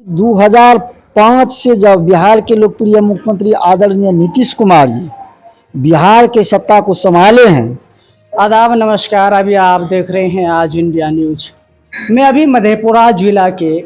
2005 से जब बिहार के लोकप्रिय मुख्यमंत्री आदरणीय नीतीश कुमार जी बिहार के सत्ता को संभाले हैं। आदाब नमस्कार। अभी आप देख रहे हैं आज इंडिया न्यूज। मैं अभी मधेपुरा जिला के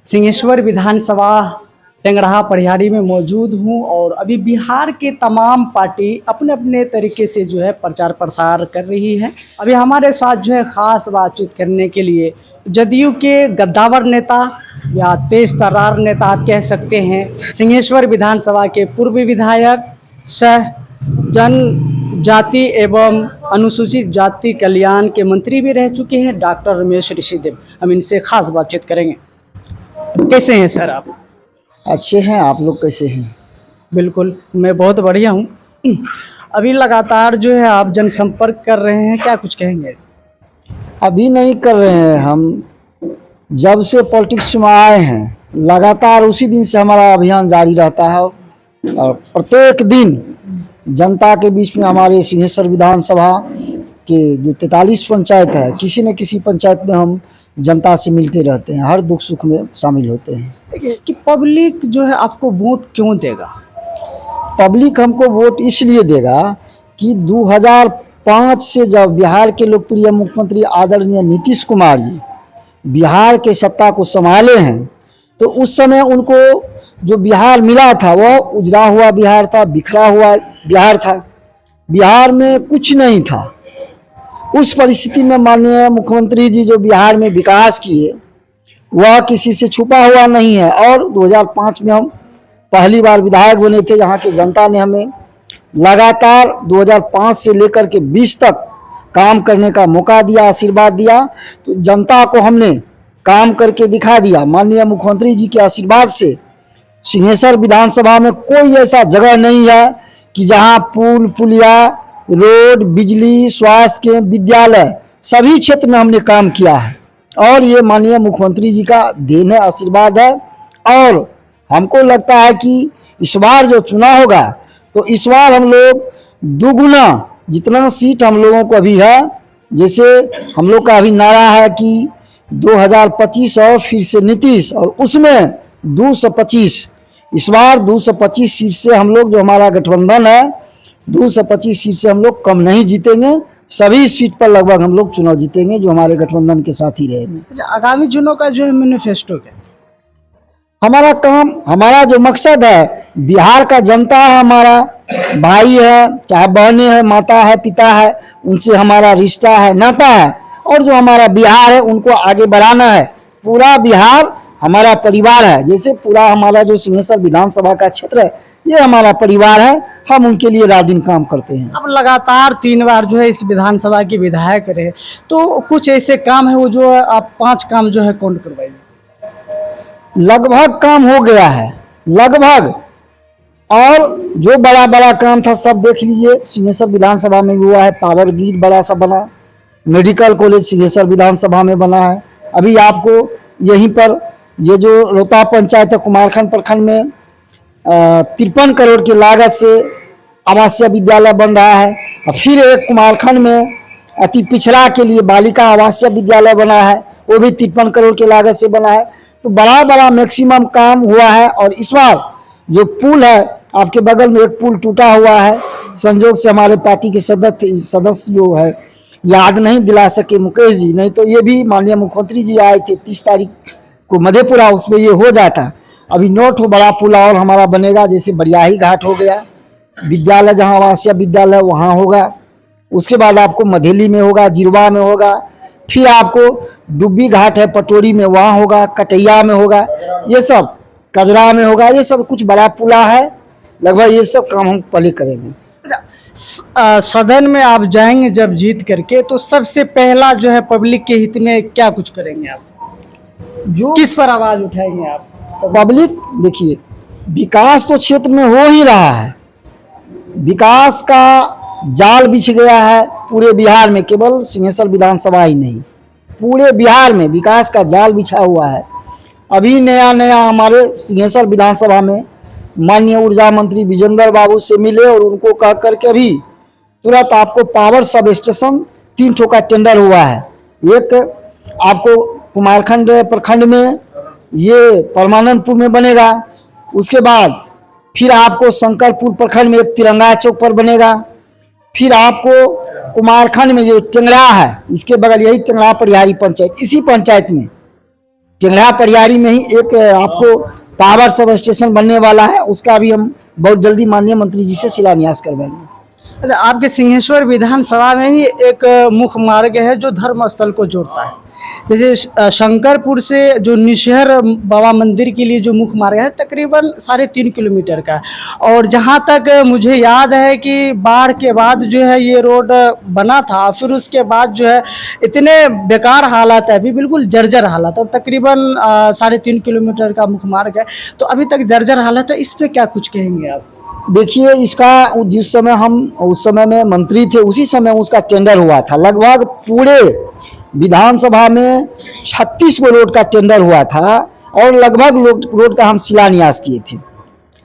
सिंहेश्वर विधानसभा टेंगराहा परिहारी में मौजूद हूं और अभी बिहार के तमाम पार्टी अपने अपने तरीके से जो है प्रचार प्रसार कर रही है। अभी हमारे साथ जो है खास बातचीत करने के लिए जदयू के गद्दावर नेता या तेज तर्रार नेता आप कह सकते हैं, सिंहेश्वर विधानसभा के पूर्व विधायक सह जनजाति एवं अनुसूचित जाति कल्याण के मंत्री भी रह चुके हैं डॉक्टर रमेश ऋषिदेव। हम इनसे खास बातचीत करेंगे। कैसे हैं सर आप? अच्छे हैं, आप लोग कैसे हैं? बिल्कुल, मैं बहुत बढ़िया हूँ। अभी लगातार जो है आप जनसंपर्क कर रहे हैं, क्या कुछ कहेंगे? अभी नहीं कर रहे हैं, हम जब से पॉलिटिक्स में आए हैं लगातार उसी दिन से हमारा अभियान जारी रहता है और प्रत्येक दिन जनता के बीच में हमारे सिंहेश्वर विधानसभा के जो 43 पंचायत है, किसी न किसी पंचायत में हम जनता से मिलते रहते हैं, हर दुख सुख में शामिल होते हैं। कि पब्लिक जो है आपको वोट क्यों देगा? पब्लिक हमको वोट इसलिए देगा कि 2005 से जब बिहार के लोकप्रिय मुख्यमंत्री आदरणीय नीतीश कुमार जी बिहार के सत्ता को संभाले हैं, तो उस समय उनको जो बिहार मिला था वह उजड़ा हुआ बिहार था, बिखरा हुआ बिहार था, बिहार में कुछ नहीं था। उस परिस्थिति में माननीय मुख्यमंत्री जी जो बिहार में विकास किए वह किसी से छुपा हुआ नहीं है। और 2005 में हम पहली बार विधायक बने थे। यहाँ की जनता ने हमें लगातार 2005 से लेकर के 20 तक काम करने का मौका दिया, आशीर्वाद दिया। तो जनता को हमने काम करके दिखा दिया। माननीय मुख्यमंत्री जी के आशीर्वाद से सिंहेश्वर विधानसभा में कोई ऐसा जगह नहीं है कि जहां पुल, पुलिया, रोड, बिजली, स्वास्थ्य केंद्र, विद्यालय सभी क्षेत्र में हमने काम किया है। और ये माननीय मुख्यमंत्री जी का देन है, आशीर्वाद है। और हमको लगता है कि इस बार जो चुनाव होगा तो इस बार हम लोग दुगुना जितना सीट हम लोगों को अभी है, जैसे हम लोग का अभी नारा है कि 2025 और फिर से नीतीश, और उसमें 225 इस बार 225 सीट से हम लोग जो हमारा गठबंधन है 225 सीट से हम लोग कम नहीं जीतेंगे। सभी सीट पर लगभग हम लोग चुनाव जीतेंगे जो हमारे गठबंधन के साथ ही रहेंगे। अच्छा, आगामी चुनाव का जो है मैनिफेस्टो क्या? हमारा काम, हमारा जो मकसद है, बिहार का जनता है, हमारा भाई है, चाहे बहनें हैं, माता है, पिता है, उनसे हमारा रिश्ता है, नाता है। और जो हमारा बिहार है उनको आगे बढ़ाना है। पूरा बिहार हमारा परिवार है। जैसे पूरा हमारा जो सिंहेश्वर विधानसभा का क्षेत्र है ये हमारा परिवार है। हम उनके लिए रात दिन काम करते हैं। अब लगातार 3 बार जो है इस विधानसभा के विधायक रहे, तो कुछ ऐसे काम है वो जो आप 5 काम जो है कौन करवाइए? लगभग काम हो गया है, लगभग। और जो बड़ा बड़ा काम था सब देख लीजिए, सिंहेश्वर विधानसभा में हुआ है। पावर ग्रिड बड़ा सा बना, मेडिकल कॉलेज सिंहेश्वर विधानसभा में बना है। अभी आपको यहीं पर ये जो रोहता पंचायत है कुमारखंड प्रखंड में 53 करोड़ की लागत से आवासीय विद्यालय बन रहा है। और फिर एक कुमारखंड में अति पिछड़ा के लिए बालिका आवासीय विद्यालय बना है, वो भी 53 करोड़ की लागत से बना है। तो बड़ा बड़ा मैक्सिमम काम हुआ है। और इस बार जो पुल है, आपके बगल में एक पुल टूटा हुआ है, संजोग से हमारे पार्टी के सदस्य जो है याद नहीं दिला सके मुकेश जी, नहीं तो ये भी माननीय मुख्यमंत्री जी आए थे 30 तारीख को मधेपुरा, उसमें ये हो जाता। अभी नोट हो बड़ा पुल और हमारा बनेगा, जैसे बरियाही घाट हो गया, विद्यालय जहाँ आवासीय विद्यालय वहाँ होगा। उसके बाद आपको मधेली में होगा, जिरवा में होगा, फिर आपको डुब्बी घाट है पटोरी में वहाँ होगा, कटैया में होगा, ये सब कजरा में होगा। ये सब कुछ बड़ा पुला है। लगभग ये सब काम हम पहले करेंगे। सदन में आप जाएंगे जब जीत करके, तो सबसे पहला जो है पब्लिक के हित में क्या कुछ करेंगे आप? जो किस पर आवाज उठाएंगे आप? पब्लिक, देखिए विकास तो क्षेत्र में हो ही रहा है। विकास का जाल बिछ गया है पूरे बिहार में, केवल सिंहेश्वर विधानसभा ही नहीं, पूरे बिहार में विकास का जाल बिछा हुआ है। अभी नया नया हमारे सिंहेश्वर विधानसभा में माननीय ऊर्जा मंत्री विजेंद्र बाबू से मिले और उनको कह करके अभी तुरंत आपको पावर सब स्टेशन 3 ठो का टेंडर हुआ है। एक आपको कुमारखंड प्रखंड में ये परमानंदपुर में बनेगा। उसके बाद फिर आपको शंकरपुर प्रखंड में एक तिरंगा चौक पर बनेगा। फिर आपको कुमारखंड में जो टेंगड़ा है, इसके बगल यही टेंगड़ा परिहारी पंचायत, इसी पंचायत में टेंगड़ा परिहारी में ही एक आपको पावर सब स्टेशन बनने वाला है। उसका भी हम बहुत जल्दी माननीय मंत्री जी से शिलान्यास करवाएंगे। अच्छा, आपके सिंहेश्वर विधानसभा में ही एक मुख्य मार्ग है जो धर्म स्थल को जोड़ता है। जैसे शंकरपुर से जो निशहर बाबा मंदिर के लिए जो मुख्य मार्ग है तकरीबन 3.5 किलोमीटर का, और जहां तक मुझे याद है कि बाढ़ के बाद जो है ये रोड बना था, फिर उसके बाद जो है इतने बेकार हालात है, अभी बिल्कुल जर्जर हालत है। और तकरीबन 3.5 किलोमीटर का मुख्य मार्ग है, तो अभी तक जर्जर हालत है। इस पर क्या कुछ कहेंगे आप? देखिए, इसका जिस समय हम उस समय में मंत्री थे, उसी समय उसका टेंडर हुआ था। लगभग पूरे विधानसभा में 36 गो रोड का टेंडर हुआ था और लगभग रोड का हम शिलान्यास किए थे।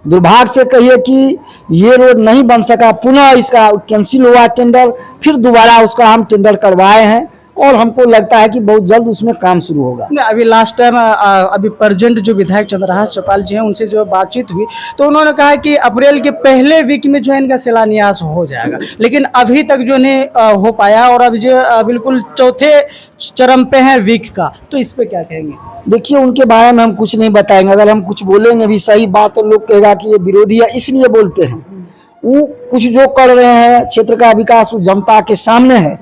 दुर्भाग्य से कहिए कि ये रोड नहीं बन सका, पुनः इसका कैंसिल हुआ टेंडर, फिर दोबारा उसका हम टेंडर करवाए हैं और हमको लगता है कि बहुत जल्द उसमें काम शुरू होगा। अभी लास्ट टाइम अभी प्रेजेंट जो विधायक चंद्रहास चौपाल जी हैं उनसे जो बातचीत हुई तो उन्होंने कहा कि अप्रैल के पहले वीक में जो है इनका शिलान्यास हो जाएगा, लेकिन अभी तक जो नहीं हो पाया और अभी जो बिल्कुल चौथे चरम पे है वीक का। तो इस पे क्या कहेंगे? देखिए, उनके बारे में हम कुछ नहीं बताएंगे। अगर हम कुछ बोलेंगे भी सही बात तो लोग कहेगा कि ये विरोधी है, इसलिए बोलते हैं। वो कुछ जो कर रहे हैं क्षेत्र का विकास वो जनता के सामने है।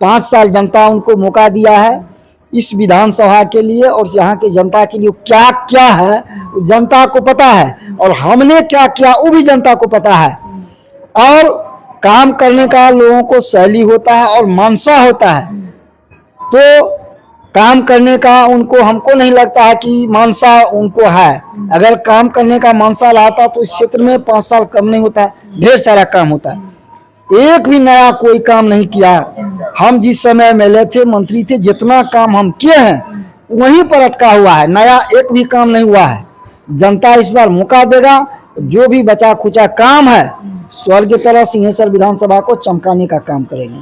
5 साल जनता उनको मौका दिया है इस विधानसभा के लिए, और यहाँ के जनता के लिए क्या क्या है वो जनता को पता है, और हमने क्या किया वो भी जनता को पता है। और काम करने का लोगों को शैली होता है और मानसा होता है, तो काम करने का उनको, हमको नहीं लगता है कि मानसा उनको है। अगर काम करने का मानसा रहता तो इस क्षेत्र में 5 साल कम नहीं होता है, ढेर सारा काम होता है। एक भी नया कोई काम नहीं किया। हम जिस समय एमएलए थे, मंत्री थे, जितना काम हम किए हैं वहीं पर अटका हुआ है, नया एक भी काम नहीं हुआ है। जनता इस बार मौका देगा, जो भी बचा खुचा काम है स्वर्ग की तरह सिंहेश्वर विधानसभा को चमकाने का काम करेंगे।